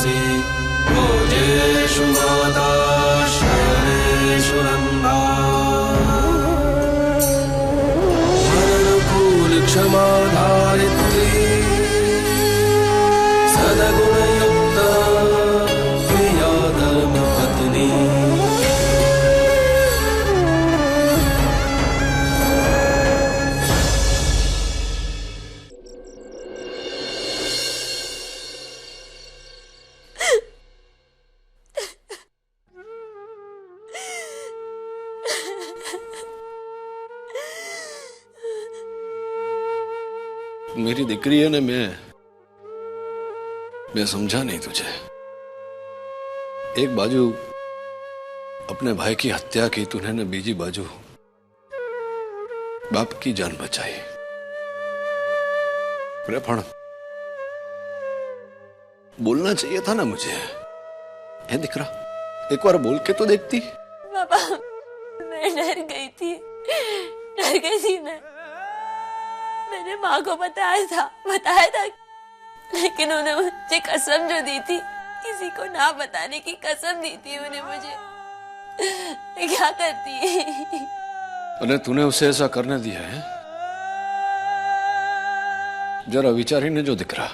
दासी भोजेषु माता शयनेषु नन्दा मरणकूल क्षमा धारित्री सद्गुणयुक्ता प्रिया धर्मपत्नी मेरी दिक्री है ना, मैं समझा नहीं तुझे। एक बाजू अपने भाई की हत्या की तूने ने, बीजी बाजू बाप की जान बचाई। पण बोलना चाहिए था ना मुझे। है दिकरा, एक बार बोल के तो देखती। पापा मैं डर गई थी मैंने माँ को बताया था लेकिन उन्हें मुझे कसम जो दी थी, किसी को ना बताने की कसम दी थी उन्हें मुझे। क्या करती? अरे तूने उसे ऐसा करने दिया है? जरा विचारी ने जो दिख रहा,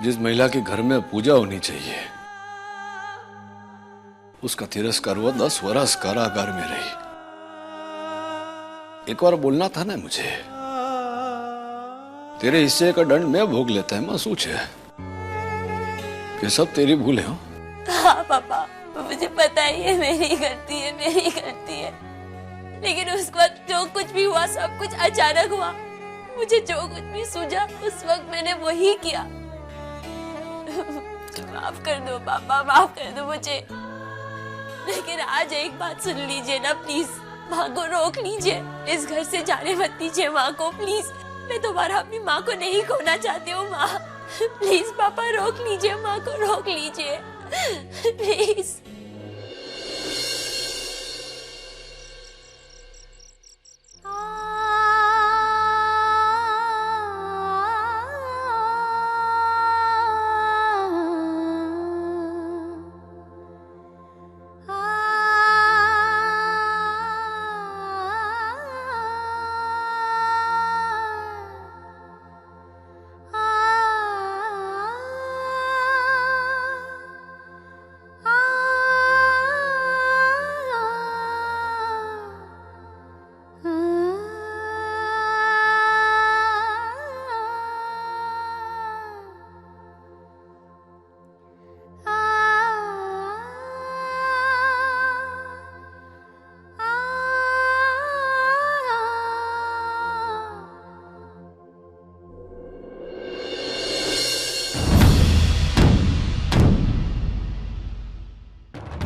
जिस महिला के घर में पूजा होनी चाहिए उसका तिरस्कार हुआ, 10 वर्ष कारागार में रही। एक बार बोलना था ना मुझे। तेरे हिस्से का दंड मैं भोग लेता है, मासूच है कि सब तेरी भूल है। हाँ पापा मुझे पता ही है मेरी गलती है, लेकिन उस वक्त जो कुछ भी हुआ सब कुछ अचानक हुआ। मुझे जो कुछ भी सूझा उस वक्त मैंने वही किया। माफ कर दो पापा, माफ कर दो मुझे। लेकिन आज एक बात सुन लीजिए ना प्लीज, माँ को रोक लीजिए। इस घर से जाने मत दीजिए माँ को प्लीज। मैं दोबारा अपनी माँ को नहीं खोना चाहती हूँ। माँ प्लीज पापा रोक लीजिए, माँ को रोक लीजिए प्लीज।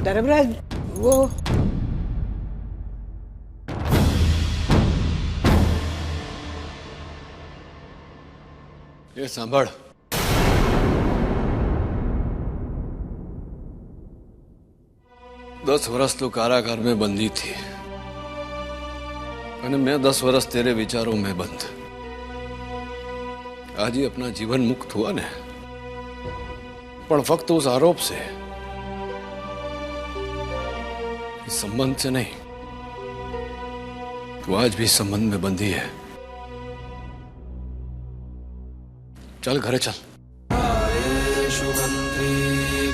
धर्मराज वो ये सांभळ, दस वर्ष तो कारागार में बंदी थी और मैं 10 वर्ष तेरे विचारों में बंद। आज ही अपना जीवन मुक्त हुआ ने, पण फक्त उस आरोप से, इस संबंध से नहीं। तू आज भी इस संबंध में बंदी है। चल घरे चल। आयेषु मंत्री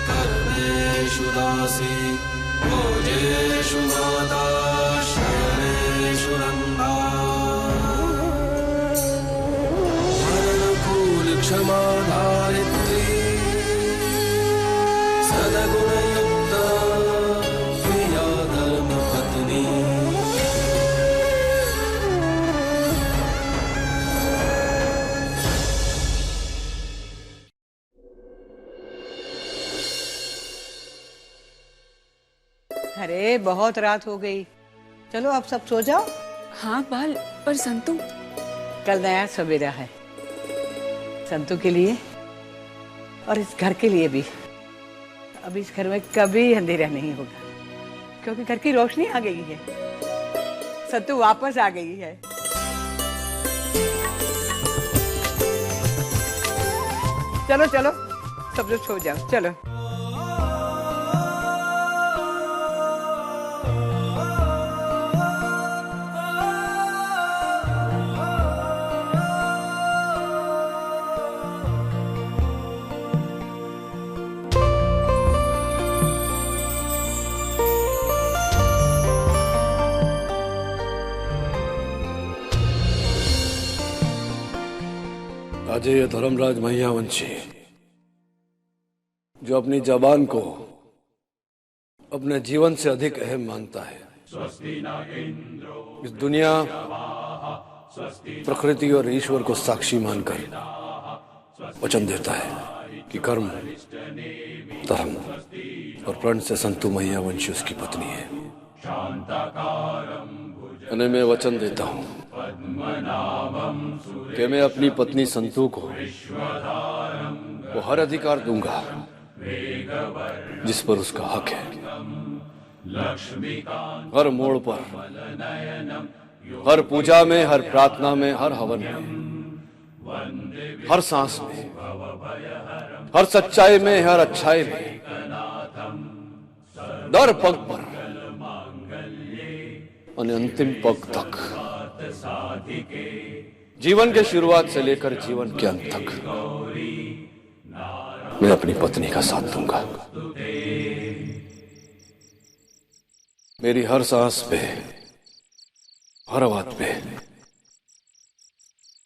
कर्मेषु दासी भोजेषु माता शयनेषु नन्दा मरणकूल क्षमा धारित्री सद्गुणयुक्ता प्रिया धर्मपत्नी। अरे बहुत रात हो गई, चलो आप सब सो जाओ। हाँ बाल, पर संतु? कल नया सवेरा है संतु के लिए और इस घर के लिए भी। अब इस घर में कभी अंधेरा नहीं होगा क्योंकि घर की रोशनी आ गई है। संतु वापस आ गई है। चलो चलो सब लोग सो जाओ, चलो। अजय धर्मराज महियावंशी जो अपनी जबान को अपने जीवन से अधिक अहम मानता है, इस दुनिया, प्रकृति और ईश्वर को साक्षी मानकर वचन देता है कि कर्म, धर्म और प्रण से संतु महियावंशी उसकी पत्नी है। और मैं वचन देता हूं कि मैं अपनी पत्नी संतु को वो हर अधिकार दूंगा जिस पर उसका हक है। हर मोड़ पर, हर पूजा में, हर प्रार्थना में, हर हवन में, हर सांस में, हर सच्चाई में, हर अच्छाई में, दर पग पर और अंतिम पग तक, जीवन के शुरुआत से लेकर जीवन के अंत तक मैं अपनी पत्नी का साथ दूंगा। मेरी हर सांस पे, हर बात पे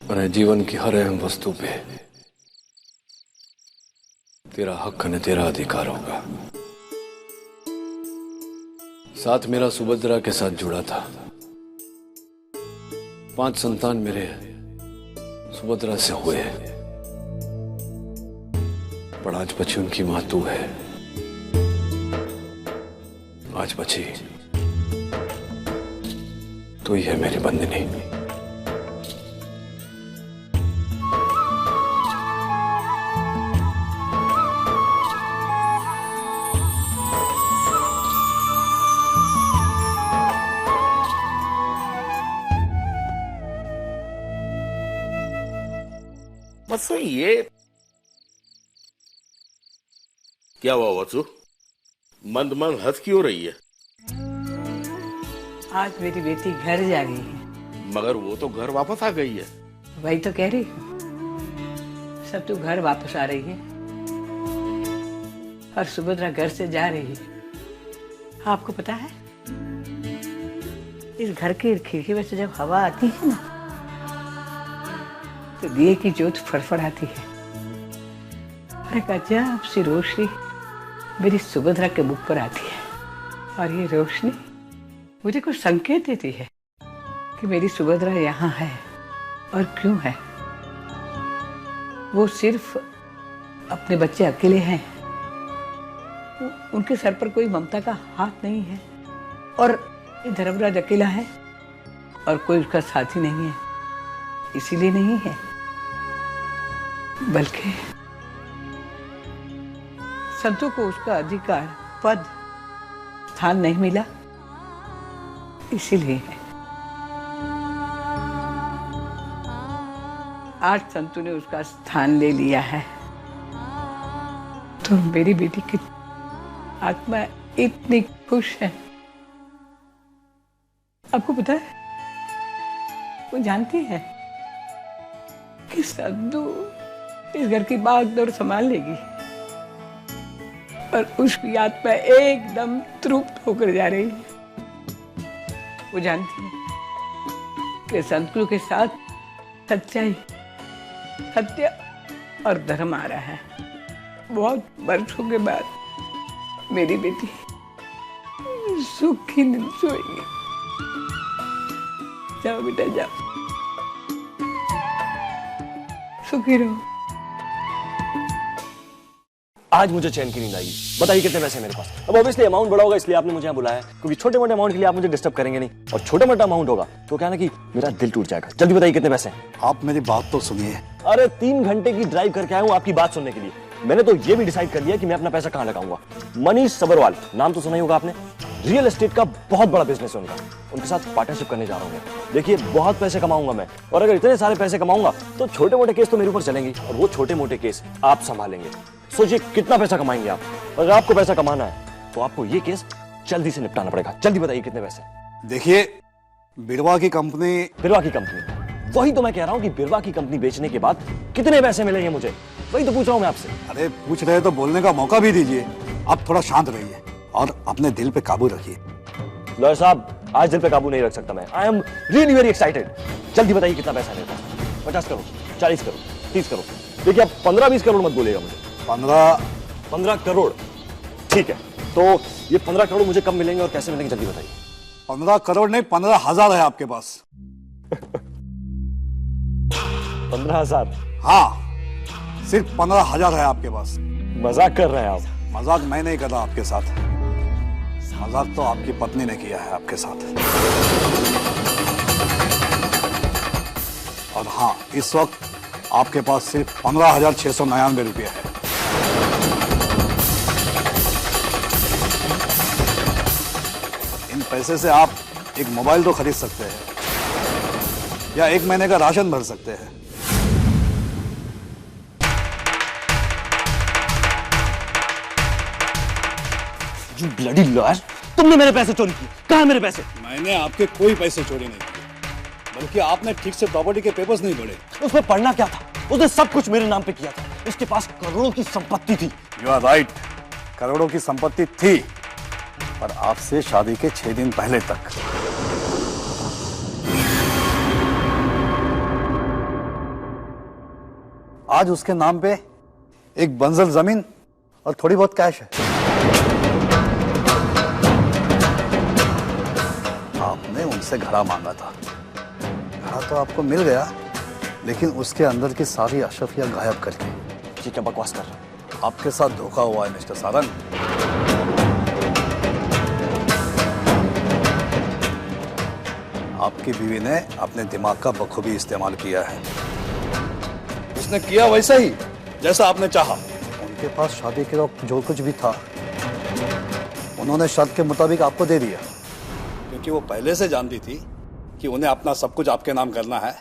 और जीवन की हर अहम वस्तु पे तेरा हक ने तेरा अधिकार होगा। साथ मेरा सुभद्रा के साथ जुड़ा था। 5 संतान मेरे सुभद्रा से हुए, पर आज बची उनकी मां तू है। आज बची तू ही है मेरी बंदनी। बस ये क्या हुआ वसु? मंद मंद हंस क्यों रही है? आज मेरी बेटी घर जा रही है। मगर वो तो घर वापस आ गई है। वही तो कह रही हूँ, सब तो घर वापस आ रही है और सुभद्रा घर से जा रही है। आपको पता है, इस घर की खिड़की में से जब हवा आती है ना, तो दिए की जोत फड़फड़ाती है और एक अजब सी रोशनी मेरी सुभद्रा के मुख पर आती है। और ये रोशनी मुझे कुछ संकेत देती है कि मेरी सुभद्रा यहाँ है। और क्यों है? वो सिर्फ अपने बच्चे अकेले हैं, उनके सर पर कोई ममता का हाथ नहीं है। और ये धर्मराज अकेला है और कोई उसका साथी नहीं है। इसीलिए नहीं है, बल्कि संतों को उसका अधिकार, पद, स्थान नहीं मिला, इसीलिए है। आज संतु ने उसका स्थान ले लिया है, तो मेरी बेटी की आत्मा इतनी खुश है। आपको पता है, वो जानती है कि संतु इस घर की भागदौड़ संभाल लेगी और उसकी आत्मा एकदम तृप्त होकर जा रही है। वो जानती है कि संतु के साथ सच्चाई, सत्य और धर्म आ रहा है। बहुत वर्षों के बाद मेरी बेटी सुख की नींद सोएगी। जाओ बेटा, जाओ, सुखी रहो। आज मुझे चैन की नींद आई। बताइए कितने पैसे मेरे पास? अब ऑब्वियसली अमाउंट बड़ा होगा, इसलिए आपने मुझे यहाँ बुलाया, क्योंकि छोटे मोटे अमाउंट के लिए आप मुझे डिस्टर्ब करेंगे नहीं, और छोटा मोटा अमाउंट होगा तो क्या ना कि मेरा दिल टूट जाएगा। जल्दी बताइए कितने पैसे हैं? आप मेरी बात तो सुनिए। अरे 3 घंटे की ड्राइव करके आया हूँ आपकी बात सुनने के लिए। मैंने तो ये भी डिसाइड कर लिया कि मैं अपना पैसा कहाँ लगाऊंगा। मनीष सबरवाल, नाम तो सुना ही होगा आपने। रियल एस्टेट का बहुत बड़ा बिजनेस है उनका, उनके साथ पार्टनरशिप करने जा रहा हूँ मैं। देखिए बहुत पैसे कमाऊंगा मैं, और अगर इतने सारे पैसे कमाऊंगा तो छोटे मोटे केस तो मेरे ऊपर चलेंगे, और वो छोटे मोटे केस आप संभालेंगे। सोचिए कितना पैसा कमाएंगे आप। अगर आपको पैसा कमाना है तो आपको ये केस जल्दी से निपटाना पड़ेगा। जल्दी बताइए कितने पैसे। देखिए, बिरवा की कंपनी वही तो मैं कह रहा हूँ कि बिरवा की कंपनी बेचने के बाद कितने पैसे मिलेंगे मुझे, वही तो पूछ रहा हूँ मैं आपसे। अरे पूछ रहे तो बोलने का मौका भी दीजिए। आप थोड़ा शांत रहिए और अपने दिल पे काबू रखिए। लॉयर साहब, आज दिल पे काबू नहीं रख सकता मैं। I am really very excited. जल्दी बताइए कितना पैसा है मेरे पास। 50 करोड़, 40 करोड़, 30 करोड़। देखिए आप 15-20 करोड़ मत बोलिएगा मुझे। 15 करोड़ ठीक है। तो ये 15 करोड़ मुझे कब मिलेंगे और कैसे मिलेंगे, जल्दी बताइए। 15 करोड़ नहीं, 15,000 है आपके पास। 15,000? हाँ, सिर्फ 15,000 है आपके पास। मजाक कर रहे हैं आप? मजाक मैं नहीं कर रहा आपके साथ, मजाक तो आपकी पत्नी ने किया है आपके साथ। और हाँ, इस वक्त आपके पास सिर्फ 15,699 रुपये है। इन पैसे से आप एक मोबाइल तो खरीद सकते हैं या 1 महीने का राशन भर सकते हैं। You bloody liar! तुमने मेरे पैसे चोरी किए। कहाँ है मेरे पैसे? मैंने आपके कोई पैसे चोरी नहीं किए, बल्कि आपने ठीक से प्रॉपर्टी के पेपर्स नहीं पढ़े। उसमें पढ़ना क्या था? उसने सब कुछ मेरे नाम पे किया था। उसके पास करोड़ों की संपत्ति थी। You are right, करोड़ों की संपत्ति थी, पर आपसे शादी के 6 दिन पहले तक। आज उसके नाम पे एक बंजर जमीन और थोड़ी बहुत कैश है। आपने उनसे घड़ा मांगा था, घड़ा तो आपको मिल गया, लेकिन उसके अंदर की सारी अशरफियां गायब करके। ये क्या बकवास कर रहा है? आपके साथ धोखा हुआ है मिस्टर सारंग। आपकी बीवी ने अपने दिमाग का बखूबी इस्तेमाल किया है। उसने किया वैसा ही जैसा आपने चाहा। उनके पास शादी के वक्त जो कुछ भी था, उन्होंने शर्त के मुताबिक आपको दे दिया, क्योंकि वो पहले से जानती थी कि उन्हें अपना सब कुछ आपके नाम करना है।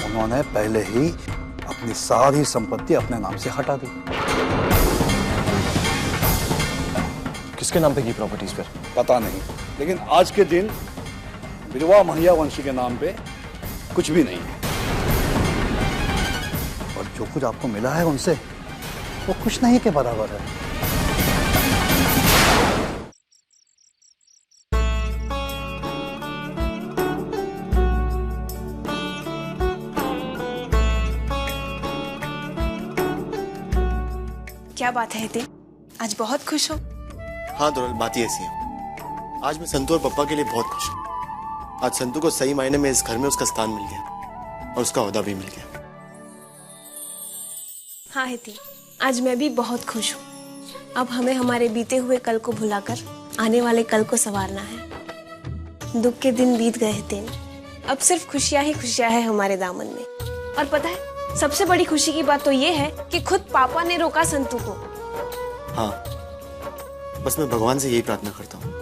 उन्होंने पहले ही अपनी सारी संपत्ति अपने नाम से हटा दी। किसके नाम पे की प्रॉपर्टीज पर? पता नहीं, लेकिन आज के दिन बिरवा महियावंशी के नाम पे कुछ भी नहीं है। और जो कुछ आपको मिला है उनसे, वो कुछ नहीं के बराबर है। क्या बात है हितेन, आज बहुत खुश हो? हाँ दुलाल, बात ही ऐसी है। आज मैं संतू और पप्पा के लिए बहुत खुश हूँ। आज संतू को सही मायने में इस घर में उसका स्थान मिल गया और उसका ओहदा भी मिल गया। हाँ हितेन, आज मैं भी बहुत खुश हूँ। अब हमें हमारे बीते हुए कल को भुलाकर आने वाले कल को संवारना है। दुख के दिन बीत गए हितेन, अब सिर्फ खुशियाँ ही खुशियाँ है हमारे दामन में। और पता है, सबसे बड़ी खुशी की बात तो ये है कि खुद पापा ने रोका संतू को। हाँ, बस मैं भगवान से यही प्रार्थना करता हूँ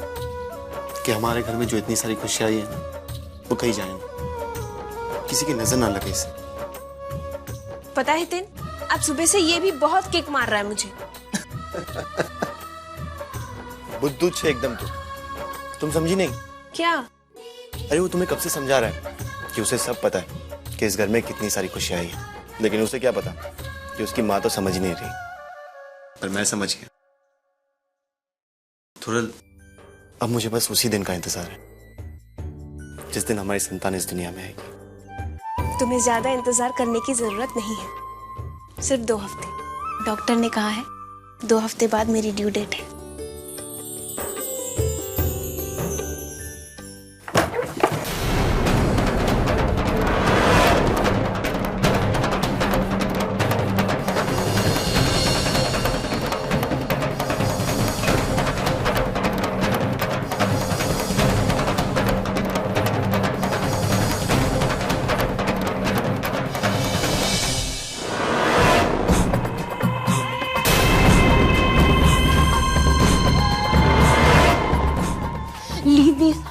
कि हमारे घर में जो इतनी सारी खुशियाँ आई है ना, वो कहीं जाए ना, किसी की नजर ना लगे इसे। पता है हितेन, अब सुबह से ये भी बहुत किक मार रहा है मुझे। बुद्धू छे एकदम तुम समझी नहीं क्या? अरे वो तुम्हें कब से समझा रहा है कि उसे सब पता है कि इस घर में कितनी सारी खुशियाँ आई है, लेकिन उसे क्या पता कि उसकी माँ तो समझ ही नहीं रही, पर मैं समझ गया। थोड़ा अब मुझे बस उसी दिन का इंतजार है जिस दिन हमारी संतान इस दुनिया में आएगी। तुम्हें ज्यादा इंतजार करने की जरूरत नहीं है, सिर्फ 2 हफ्ते। डॉक्टर ने कहा है 2 हफ्ते बाद मेरी ड्यू डेट है।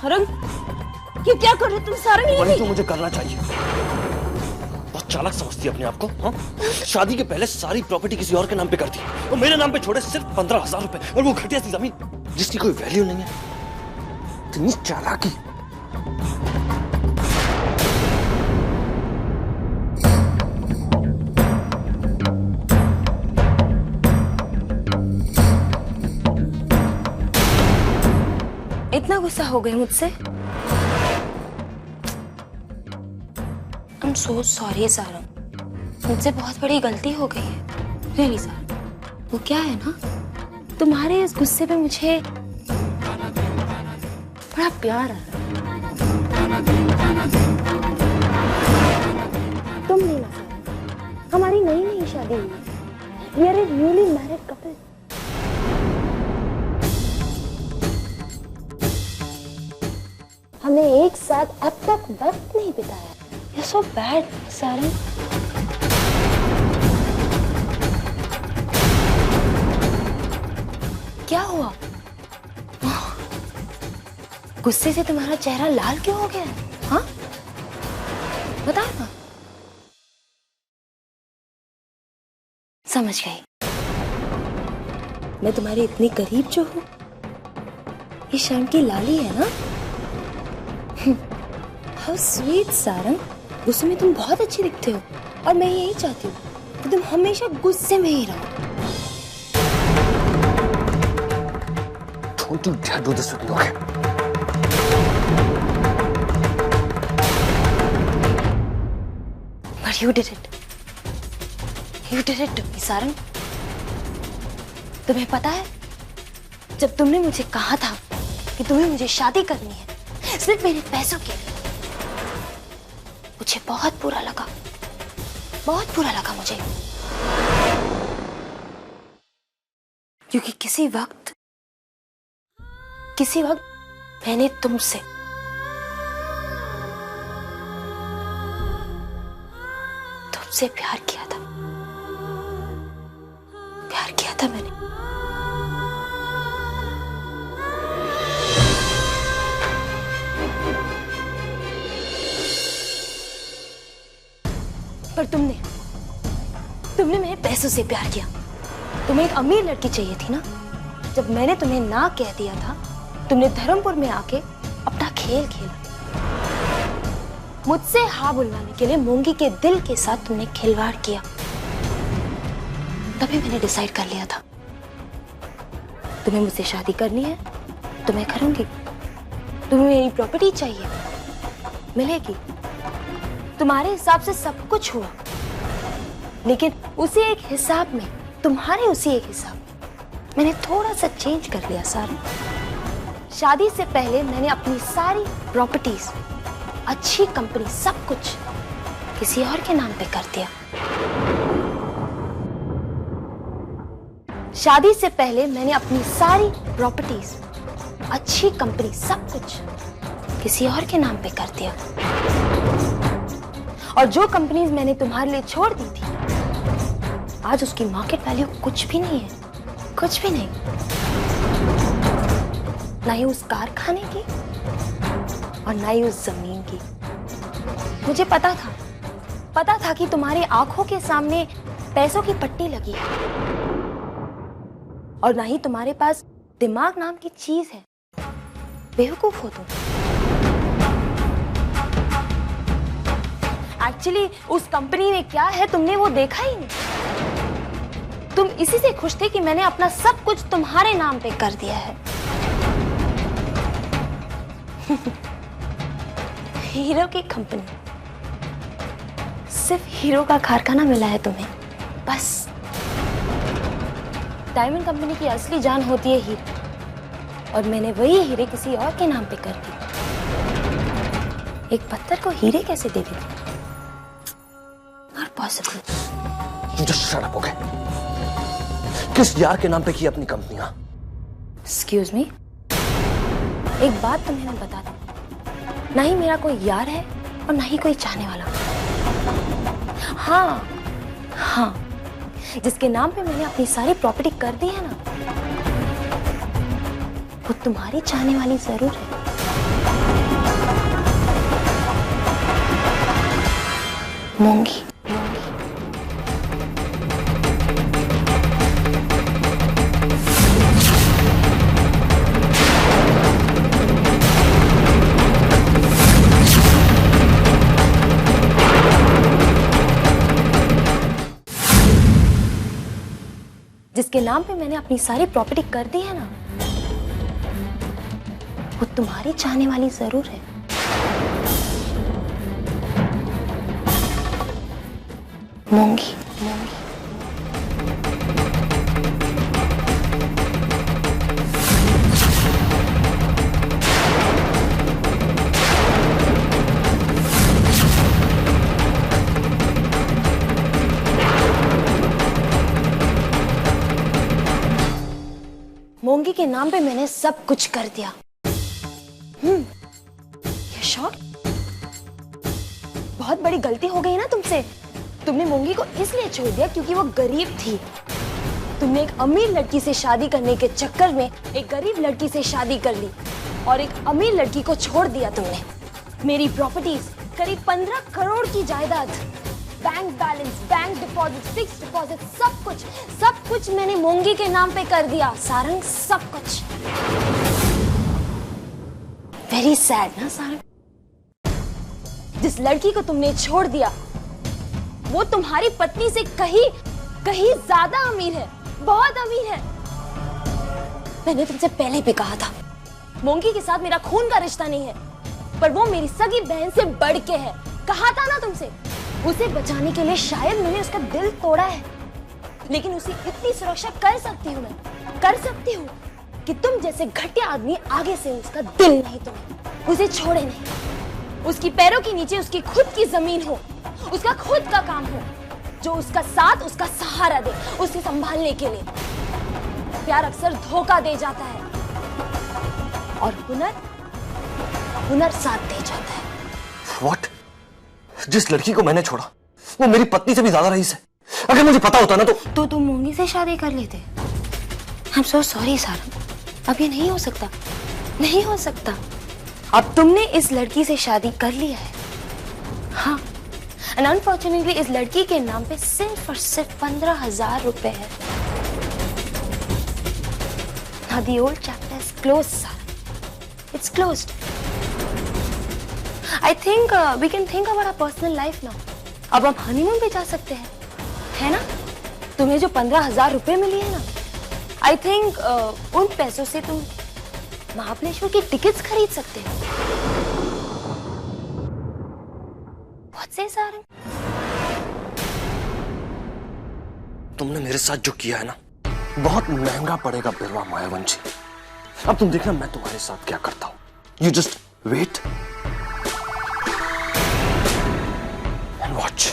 सारंग, ये क्या कर रहे हो तुम सारंग? वही तो मुझे करना चाहिए। बहुत चालाक समझती है अपने आप को। हाँ? शादी के पहले सारी प्रॉपर्टी किसी और के नाम पे कर दी और मेरे नाम पे छोड़े सिर्फ 15,000 रुपए, और वो घटिया सी जमीन जिसकी कोई वैल्यू नहीं है। इतनी चालाकी। इतना गुस्सा हो गए मुझसे? I'm so sorry सारंग, मुझसे बहुत बड़ी गलती हो गई है। रियली सारंग, वो क्या है ना, तुम्हारे इस गुस्से पे मुझे बड़ा प्यार आ रहा है। तुम नहीं ना सारंग, हमारी नई नई शादी हुई है। We are a newly married couple. हमने एक साथ अब तक वक्त नहीं बिताया। You're so bad, Sarang. क्या हुआ? गुस्से से तुम्हारा चेहरा लाल क्यों हो गया? हाँ, बताओ ना। समझ गई, मैं तुम्हारे इतनी करीब जो हूँ, ये शर्म की लाली है ना। How sweet सारंग, गुस्से में तुम बहुत अच्छी दिखते हो और मैं यही चाहती हूँ कि तुम हमेशा गुस्से में ही रहो। Don't you dare do this with me, okay? But you did it. You did it to me, Sarang. तुम्हें पता है, जब तुमने मुझे कहा था कि तुम्हें मुझे शादी करनी है सिर्फ मेरे पैसों के लिए, मुझे बहुत बुरा लगा, बहुत बुरा लगा मुझे। क्योंकि किसी वक्त मैंने तुमसे प्यार किया था, मैंने। पर तुमने मेरे पैसों से प्यार किया। तुम्हें एक अमीर लड़की चाहिए थी ना। जब मैंने तुम्हें ना कह दिया था, तुमने धर्मपुर में आके अपना खेल खेला। मुझसे हाँ बुलवाने के लिए मूंगी के दिल के साथ तुमने खिलवाड़ किया। तभी मैंने डिसाइड कर लिया था, तुम्हें मुझसे शादी करनी है तो मैं करूंगी। तुम्हें मेरी प्रॉपर्टी चाहिए, मिलेगी। तुम्हारे हिसाब से सब कुछ हुआ, लेकिन उसी एक हिसाब में, तुम्हारे उसी एक हिसाब में मैंने थोड़ा सा चेंज कर लिया सारंग। शादी से पहले मैंने अपनी सारी प्रॉपर्टीज, अच्छी कंपनी, सब कुछ किसी और के नाम पे कर दिया। शादी से पहले मैंने अपनी सारी प्रॉपर्टीज, अच्छी कंपनी, सब कुछ किसी और के नाम पे कर दिया। और जो कंपनीज मैंने तुम्हारे लिए छोड़ दी थी, आज उसकी मार्केट वैल्यू कुछ भी नहीं है, कुछ भी नहीं। ना ही उस कारखाने की और ना ही उस जमीन की। मुझे पता था कि तुम्हारी आंखों के सामने पैसों की पट्टी लगी है और ना ही तुम्हारे पास दिमाग नाम की चीज है। बेवकूफ हो तुम। एक्चुअली उस कंपनी में क्या है तुमने वो देखा ही नहीं। तुम इसी से खुश थे कि मैंने अपना सब कुछ तुम्हारे नाम पे कर दिया है। हीरो की कंपनी, सिर्फ हीरो का कारखाना मिला है तुम्हें, बस। डायमंड कंपनी की असली जान होती है हीरे, और मैंने वही हीरे किसी और के नाम पे कर दी। एक पत्थर को हीरे कैसे दे देती? Not possible. Just shut up, okay? किस यार के नाम पे की अपनी कंपनी? हाँ? Excuse me? एक बात तुम्हें मैं बता दूं, ना ही मेरा कोई यार है और ना ही कोई चाहने वाला। हाँ, जिसके नाम पे मैंने अपनी सारी प्रॉपर्टी कर दी है ना, वो तुम्हारी चाहने वाली जरूर है। मूंगी। जिसके नाम पे मैंने अपनी सारी प्रॉपर्टी कर दी है ना, वो तुम्हारी चाहने वाली जरूर है। मूंगी। मूंगी के नाम पे मैंने सब कुछ कर दिया। ये शौक बहुत बड़ी गलती हो गई ना तुमसे। तुमने मूंगी को इसलिए छोड़ दिया क्योंकि वो गरीब थी। तुमने एक अमीर लड़की से शादी करने के चक्कर में एक गरीब लड़की से शादी कर ली और एक अमीर लड़की को छोड़ दिया तुमने। मेरी प्रॉपर्टीज, करीब 15 करोड़ की जायदाद, bank balance, bank deposit, fix deposit, सब कुछ मैंने मूंगी के नाम पे कर दिया। सारंग, सब कुछ। वेरी सैड ना सारंग। जिस लड़की को तुमने छोड़ दिया वो तुम्हारी पत्नी से कहीं ज्यादा अमीर है, बहुत अमीर है। मैंने तुमसे पहले भी कहा था, मूंगी के साथ मेरा खून का रिश्ता नहीं है, पर वो मेरी सगी बहन से बढ़ के है। कहा था ना तुमसे। उसे बचाने के लिए शायद मैंने उसका दिल तोड़ा है, लेकिन उसे इतनी सुरक्षा कर सकती हूँ, मैं कर सकती हूँ कि तुम जैसे घटिया आदमी आगे से उसका दिल नहीं तोड़े, उसे छोड़े नहीं। उसकी पैरों के नीचे उसकी खुद की जमीन हो, उसका खुद का काम हो, जो उसका साथ, उसका सहारा दे, उसे संभालने के लिए। प्यार अक्सर धोखा दे जाता है और हुनर साथ दे जाता है। What? जिस लड़की को मैंने छोड़ा वो मेरी पत्नी से भी ज्यादा रईस है। अगर मुझे पता होता ना तो तुम मूंगी से शादी कर लेते। I'm so sorry सारंग, अब ये नहीं हो सकता, नहीं हो सकता। अब तुमने इस लड़की से शादी कर लिया है, हाँ, and unfortunately इस लड़की के नाम पे सिर्फ और सिर्फ 15,000 रुपए है। Now the old chapter is closed, Sarang. It's closed. I think we can think about our personal life now. अब हम हनीमून पे जा सकते हैं, है ना? तुम्हें जो 15,000 रुपए मिली है ना, I think उन पैसों से तुम महाबलेश्वर की टिकट्स खरीद सकते हो। What say, Sarang? तुमने मेरे साथ जो किया है ना, बहुत महंगा पड़ेगा बिरवा मायावंशी। अब तुम देखना मैं तुम्हारे साथ क्या करता हूं। You just wait and watch.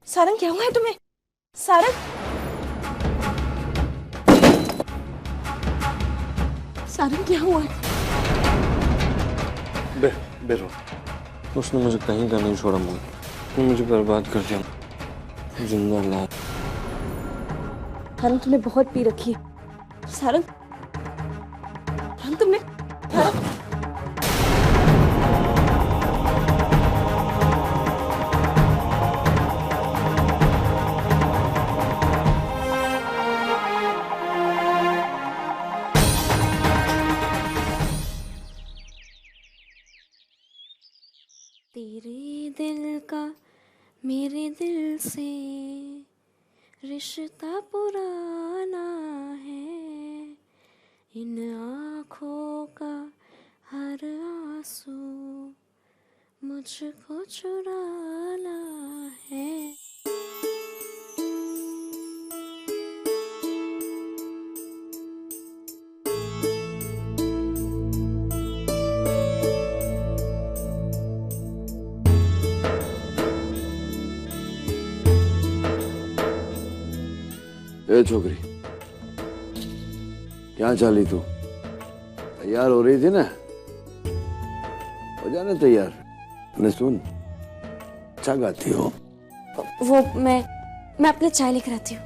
Sarang क्या हुआ है तुम्हें? सारंग, सारंग क्या हुआ है? बेरो, उसने मुझे कहीं का नहीं छोड़ा मूंगी, वो मुझे बर्बाद कर दिया, जिंदा ला। सारंग तुमने बहुत पी रखी है। सारंग, तुमने तेरे दिल का मेरे दिल से रिश्ता पुराना है, इन आँखों का हर आंसू मुझको चुराना है। ए छोकरी, क्या चाली तू? तैयार हो रही थी ना? हो जाने तैयार। ने सुन, अच्छा गाती हो। वो मैं अपने चाय लेकर आती हूँ।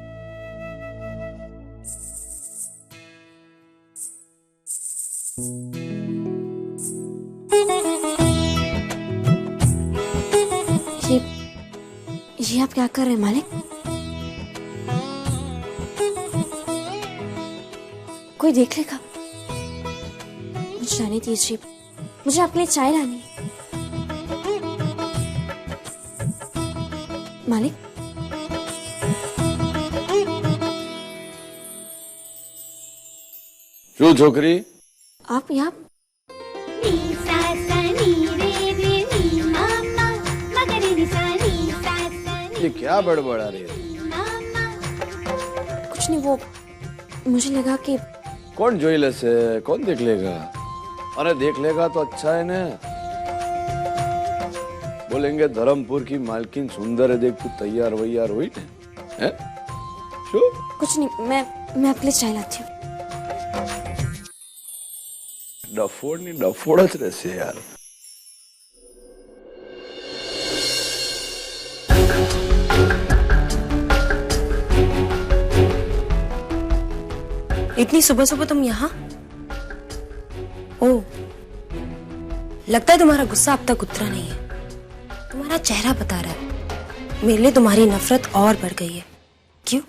ये आप क्या कर रहे हैं मालिक? कोई देख लेगा? मुझे जाने दीजिए, मुझे आपके लिए चाय लानी है। मालिक, क्यों छोकरी? आप यहाँ? ये क्या बड़बड़ा रही है? कुछ नहीं, वो मुझे लगा कि कौन जोइलस है, कौन देख लेगा? अरे देख लेगा तो अच्छा है ना। बोलेंगे धर्मपुर की मालकिन सुंदर है, देख तू तैयार वैयार हुई ना है? कुछ नहीं, मैं आपके लिए चाय लाती हूँ। डफोड़ नहीं डफोड़च रहसे यार। इतनी सुबह सुबह तुम यहाँ? ओह, लगता है तुम्हारा गुस्सा अब तक उतरा नहीं है। तुम्हारा चेहरा बता रहा है मेरे लिए तुम्हारी नफरत और बढ़ गई है। क्यों?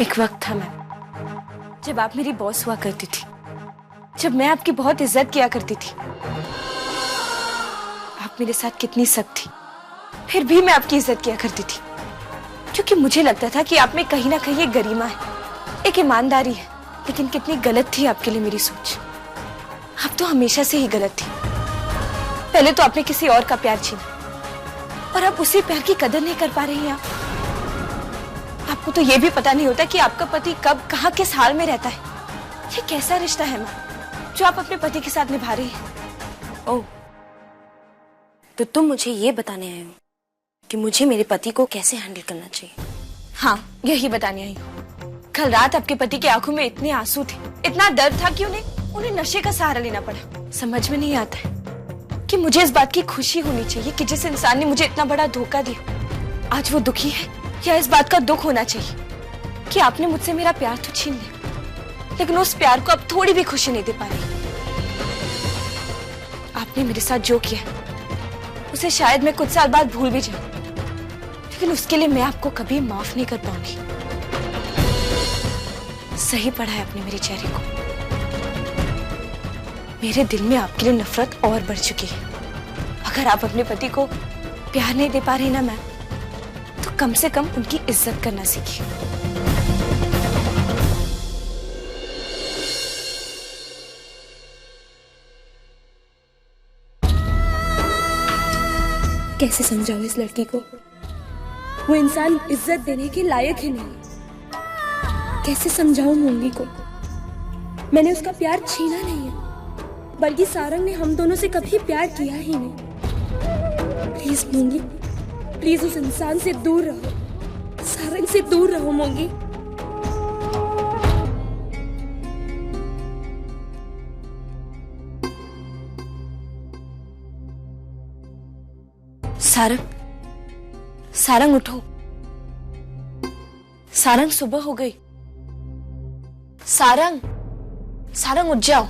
एक वक्त था मैम, जब आप मेरी बॉस हुआ करती थी, जब मैं आपकी बहुत इज्जत किया करती थी। आप मेरे साथ कितनी सख्त थी, फिर भी मैं आपकी इज्जत किया करती थी, क्योंकि मुझे लगता था कि आप में कहीं ना कहीं एक गरिमा है, एक ईमानदारी है। लेकिन कितनी गलत थी आपके लिए मेरी सोच। आप तो हमेशा से ही गलत थी। पहले तो आपने किसी और का प्यार छीना, और अब उसी प्यार की कदर नहीं कर पा रही हैं आप। आपको तो ये भी पता नहीं होता कि आपका पति कब कहाँ किस हाल में रहता है। ये कैसा रिश्ता है माँ जो आप अपने पति के साथ निभा रही हैं? ओह, तो तुम मुझे ये बताने आए हो कि मुझे मेरे पति को कैसे हैंडल करना चाहिए? हाँ, यही बताने आई हूँ। कल रात आपके पति की आंखों में इतने आंसू थे, इतना दर्द था कि उन्हें नशे का सहारा लेना पड़ा। समझ में नहीं आता है कि मुझे इस बात की खुशी होनी चाहिए कि जिस इंसान ने मुझे इतना बड़ा धोखा दिया, आज वो दुखी है, या इस बात का दुख होना चाहिए कि आपने मुझसे मेरा प्यार तो छीन लिया, लेकिन उस प्यार को अब थोड़ी भी खुशी नहीं दे पा रही। आपने मेरे साथ जो किया उसे शायद मैं कुछ साल बाद भूल भी जाऊं, लेकिन उसके लिए मैं आपको कभी माफ नहीं कर पाऊंगी। सही पढ़ा है आपने मेरे चेहरे को। मेरे दिल में आपके लिए नफरत और बढ़ चुकी है। अगर आप अपने पति को प्यार नहीं दे पा रही ना मैम, तो कम से कम उनकी इज्जत करना सीखिए। कैसे समझाऊं इस लड़की को? वो इंसान इज्जत देने के लायक ही नहीं। कैसे समझाऊं मूंगी को? मैंने उसका प्यार छीना नहीं है, बल्कि सारंग ने हम दोनों से कभी प्यार किया ही नहीं। प्लीज मूंगी, प्लीज उस इंसान से दूर रहो, सारंग से दूर रहो मूंगी। सारंग, सारंग उठो। सारंग सुबह हो गई। सारंग, सारंग उठ जाओ।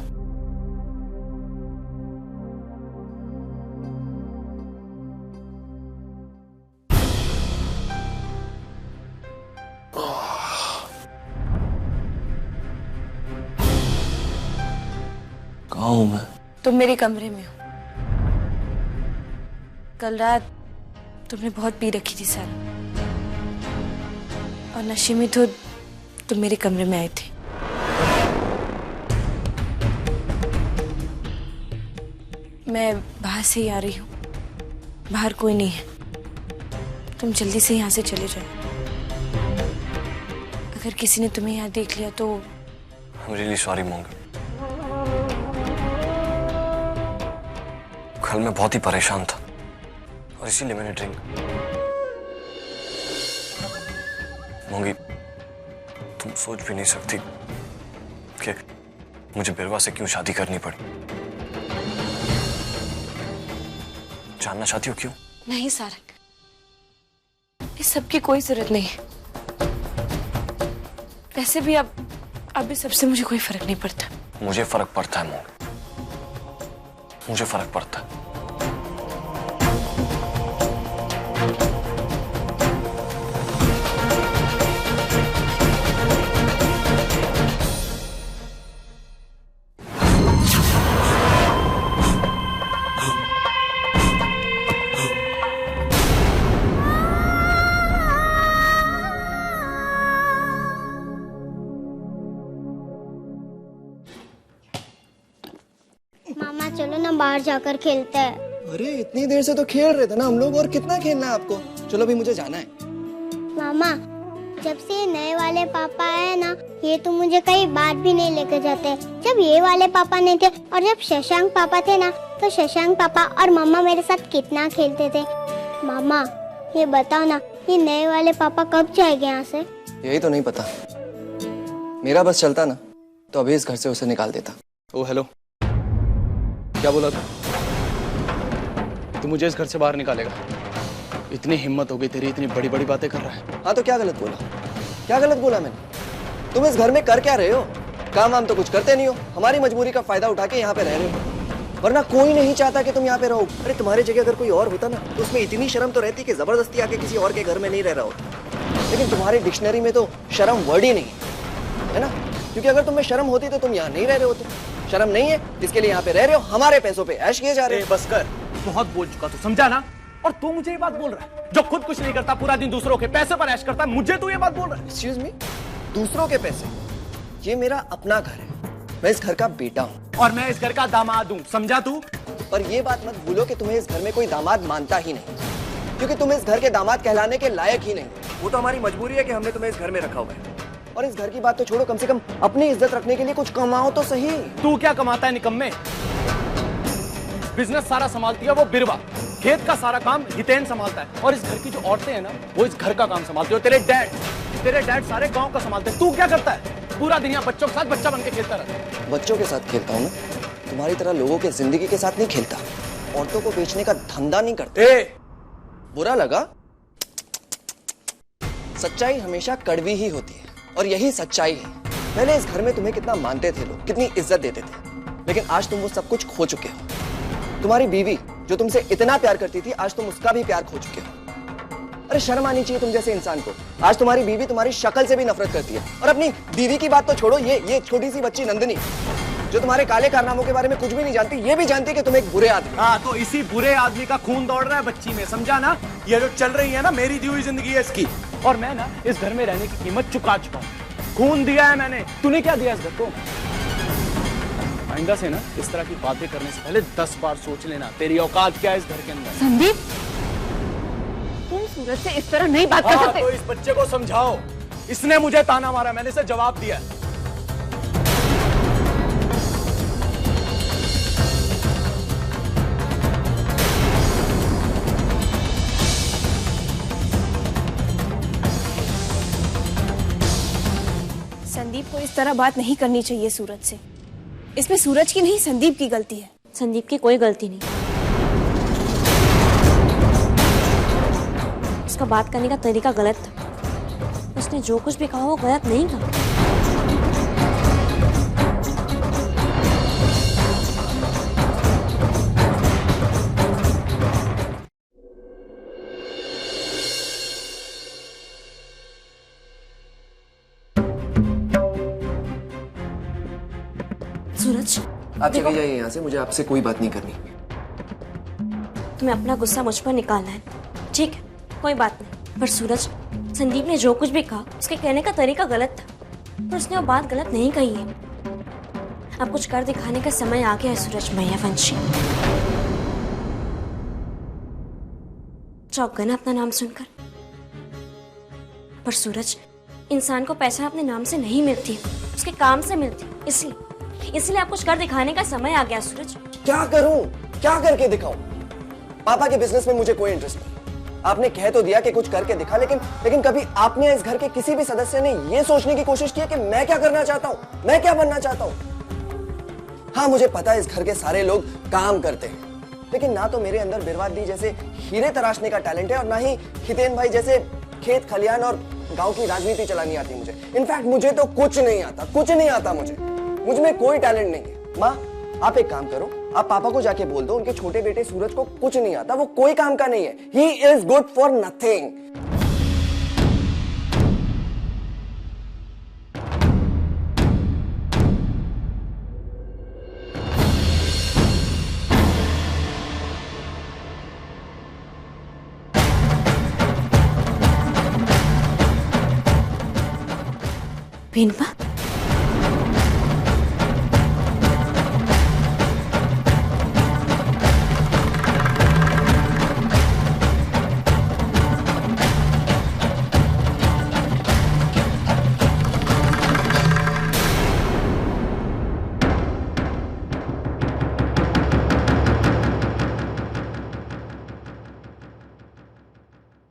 कहाँ हूं मैं? तुम मेरे कमरे में हो। कल रात तुमने बहुत पी रखी थी सारंग, और नशे में तो तुम मेरे कमरे में आए थे। मैं बाहर से ही आ रही हूँ, बाहर कोई नहीं है। तुम जल्दी से यहाँ से चले जाओ। अगर किसी ने तुम्हें यहाँ देख लिया तो I'm really sorry मोंगी। कल मैं बहुत ही परेशान था और इसीलिए मैंने ड्रिंक। मोंगी, तुम सोच भी नहीं सकती कि मुझे बिरवा से क्यों शादी करनी पड़ी। जानना चाहती हो क्यों? नहीं सारंग, इस सब की कोई जरूरत नहीं है। वैसे भी अब इस सबसे मुझे कोई फर्क नहीं पड़ता। मुझे फर्क पड़ता है मोंगी, मुझे फर्क पड़ता है। मामा चलो ना बाहर जाकर खेलते हैं। अरे इतनी देर से तो खेल रहे थे ना हम लोग, और कितना खेलना है आपको? चलो अभी मुझे जाना है। मामा जब से ये नए वाले पापा आए ना, ये तो मुझे कहीं बात भी नहीं लेकर जाते। जब ये वाले पापा नहीं थे और जब शशांक पापा थे ना, तो शशांक पापा और मम्मा मेरे साथ कितना खेलते थे। मामा ये बताओ ना, ये नए वाले पापा कब जाएंगे यहाँ से? यही तो नहीं पता। मेरा बस चलता ना तो अभी इस घर से उसे निकाल देता। ओ हेलो, क्या बोला तू मुझे इस घर से बाहर निकालेगा? इतनी हिम्मत हो गई तेरी, इतनी बड़ी बड़ी बातें कर रहा है। हाँ तो क्या गलत बोला? क्या गलत बोला मैंने? तुम इस घर में कर क्या रहे हो? काम वाम तो कुछ करते नहीं हो, हमारी मजबूरी का फायदा उठा के यहाँ पे रह रहे हो, वरना कोई नहीं चाहता कि तुम यहाँ पे रहो। अरे तुम्हारी जगह अगर कोई और होता ना तो उसमें इतनी शर्म तो रहती कि जबरदस्ती आके किसी और के घर में नहीं रह रहा होता। लेकिन तुम्हारी डिक्शनरी में तो शर्म वर्ड ही नहीं है ना, क्योंकि अगर तुम्हें शर्म होती तो तुम यहाँ नहीं रह रहे होते। शर्म नहीं है, इसके लिए यहाँ पे रह रहे हो, हमारे पैसों पे ऐश किए जा रहे हो। बस कर, बहुत बोल चुका तू, समझा ना? और तू मुझे ये बात बोल रहा है जो खुद कुछ नहीं करता, पूरा दिन दूसरों के पैसे पर ऐश करता है, मुझे तू ये बात बोल रहा है? एक्सक्यूज मी, दूसरों के पैसे? ये मेरा अपना घर है, मैं इस घर का बेटा हूँ और मैं इस घर का दामाद हूँ, समझा तू? और ये बात मत भूलो कि तुम्हें इस घर में कोई दामाद मानता ही नहीं, क्योंकि तुम इस घर के दामाद कहलाने के लायक ही नहीं। वो तो हमारी मजबूरी है कि हमने तुम्हें इस घर में रखा हुआ है। और इस घर की बात तो छोड़ो, कम से कम अपनी इज्जत रखने के लिए कुछ कमाओ तो सही। तू क्या कमाता है निकम्मे? बिजनेस सारा संभालती है वो बिरवा, खेत का सारा काम हितेन संभालता है, और इस घर की जो औरतें हैं ना वो इस घर का काम संभालती है। तेरे डैड सारे गांव का संभालते हैं। तू क्या करता है? पूरा दिन यहाँ बच्चों के साथ बच्चा बन के खेलता रहता है। बच्चों के साथ खेलता हूँ ना, तुम्हारी तरह लोगों के जिंदगी के साथ नहीं खेलता, औरतों को बेचने का धंधा नहीं करता। बुरा लगा? सच्चाई हमेशा कड़वी ही होती है, और यही सच्चाई है। पहले इस घर में तुम्हें कितना मानते थे लोग, कितनी इज्जत देते थे, लेकिन आज तुम वो सब कुछ खो चुके हो। तुम्हारी बीवी जो तुमसे इतना प्यार करती थी, आज तुम उसका भी प्यार खो चुके हो। अरे शर्म आनी चाहिए तुम जैसे इंसान को। आज तुम्हारी बीवी तुम्हारी शक्ल से भी नफरत करती है, और अपनी बीवी की बात तो छोड़ो, ये छोटी सी बच्ची नंदिनी जो तुम्हारे काले कारनामों के बारे में कुछ भी नहीं जानती, ये भी जानती है कि तुम एक बुरे आदमी। हाँ, तो इसी बुरे आदमी का खून दौड़ रहा है बच्ची में, समझा ना? ये जो चल रही है ना, मेरी दी हुई जिंदगी है इसकी, और मैं ना इस घर में रहने की कीमत चुका चुका हूँ। खून दिया है मैंने, तूने क्या दिया इस घर को? आइंदा से ना इस तरह की बातें करने से पहले 10 बार सोच लेना तेरी औकात क्या है इस घर के अंदर। संदीप, तुम सूरज से इस तरह नहीं बात कर सकते। तो इस बच्चे को समझाओ, इसने मुझे ताना मारा, मैंने इसे जवाब दिया। संदीप को इस तरह बात नहीं करनी चाहिए सूरज से। इसमें सूरज की नहीं, संदीप की गलती है। संदीप की कोई गलती नहीं। उसका बात करने का तरीका गलत था। उसने जो कुछ भी कहा वो गलत नहीं कहा। सूरज, आप चले जाइए यहाँ से, मुझे आपसे कोई बात नहीं करनी। तुम्हें अपना गुस्सा मुझ पर निकालना है, ठीक है, कोई बात नहीं। पर सूरज, संदीप ने जो कुछ भी कहा उसके कहने का तरीका गलत था, पर उसने वो बात गलत नहीं कही है। अब कुछ कर दिखाने का समय आ गया है सूरज मैयावंशी। चौंक गए ना अपना नाम सुनकर? पर सूरज, इंसान को पहचान अपने नाम से नहीं मिलती, उसके काम से मिलती। इसलिए आप कुछ कर दिखाने का समय आ गया सूरज। क्या करूं? क्या करके दिखाऊं? पापा के बिजनेस में मुझे कोई इंटरेस्ट नहीं। आपने कह तो दिया कि कुछ करके दिखा, लेकिन कभी आपने इस घर के किसी भी सदस्य ने यह सोचने की कोशिश की है कि मैं क्या करना चाहता हूं, मैं क्या बनना चाहता हूं? हाँ, मुझे पता है इस घर के सारे लोग काम करते हैं, लेकिन ना तो मेरे अंदर बिरवाद दी जैसे हीरे तराशने का टैलेंट है, और ना ही हितेन भाई जैसे खेत खलियान और गांव की राजनीति चलानी आती मुझे। इनफैक्ट मुझे तो कुछ नहीं आता, मुझ में कोई टैलेंट नहीं है। माँ, आप एक काम करो, आप पापा को जाके बोल दो उनके छोटे बेटे सूरज को कुछ नहीं आता, वो कोई काम का नहीं है। He is good for nothing. भेनपा,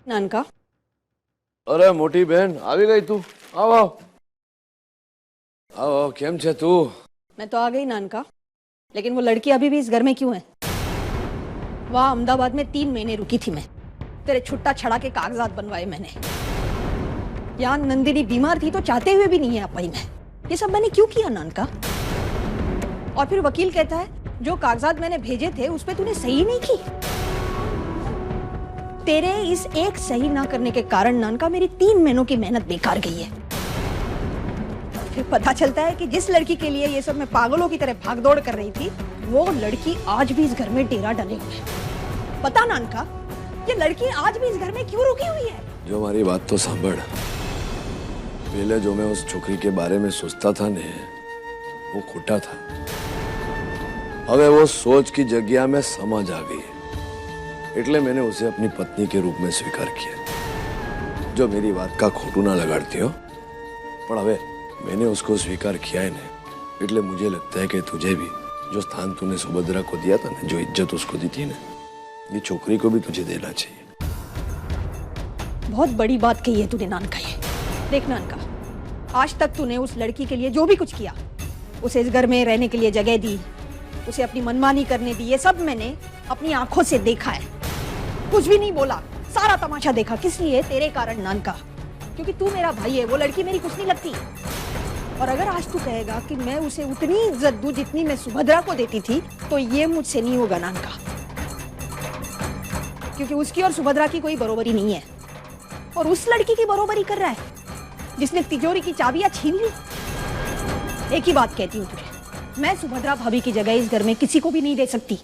नानका। अरे मोटी बहन, આવી ગઈ તું? આવો આવો, કેમ છે તું? मैं तो आ गई नानका, लेकिन वो लड़की अभी भी इस घर में क्यों है? वहाँ अहमदाबाद में 3 महीने रुकी थी मैं, तेरे छुट्टा छड़ा के कागजात बनवाए मैंने। यहाँ नंदिनी बीमार थी तो चाहते हुए भी नहीं आ पाई मैं। ये सब मैंने क्यों किया नानका? और फिर वकील कहता है जो कागजात मैंने भेजे थे उस पर तूने सही नहीं की। तेरे इस एक सही ना करने के कारण नानका मेरी 3 महीनों की मेहनत बेकार गई है। फिर पता चलता है कि जिस लड़की के लिए ये सब मैं पागलों की तरह भागदौड़ कर रही थी, वो लड़की आज भी इस घर में डेरा डाले हुए है। पता नानका, ये लड़की आज भी इस घर में क्यों रुकी हुई है? जो हमारी बात तो सांभड़, पहले जो मैं उस छोकरी के बारे में सोचता था ने, वो खोटा था। હવે वो सोच की जगह में समझ आ गई, એટલે मैंने उसे अपनी पत्नी के रूप में स्वीकार किया। जो मेरी बात का खोटू ना लगाड़ती हो, पर હવે मैंने उसको स्वीकार किया है ना, એટલે मुझे लगता है कि तुझे भी जो स्थान तूने सुभद्रा को दिया था ना, जो इज्जत उसको दी थी ना, ये छोकरी को भी तुझे देना चाहिए। बहुत बड़ी बात कही है तूने नानका। ये देख नानका, आज तक तूने उस लड़की के लिए जो भी कुछ किया, उसे इस घर में रहने के लिए जगह दी, उसे अपनी मनमानी करने दी, ये सब मैंने अपनी आंखों से देखा है। कुछ भी नहीं बोला, सारा तमाशा देखा। किस लिए? तेरे कारण नानका, क्योंकि तू मेरा भाई है, वो लड़की मेरी कुछ नहीं लगती। और अगर आज तू कहेगा कि मैं उसे उतनी इज्जत दूं जितनी मैं सुभद्रा को देती थी, तो ये मुझसे नहीं होगा नानका, क्योंकि उसकी और सुभद्रा की कोई बरोबरी नहीं है। और उस लड़की की बरोबरी कर रहा है जिसने तिजोरी की चाबियां छीन ली। एक ही बात कहती हूँ तुझे, मैं सुभद्रा भाभी की जगह इस घर में किसी को भी नहीं दे सकती।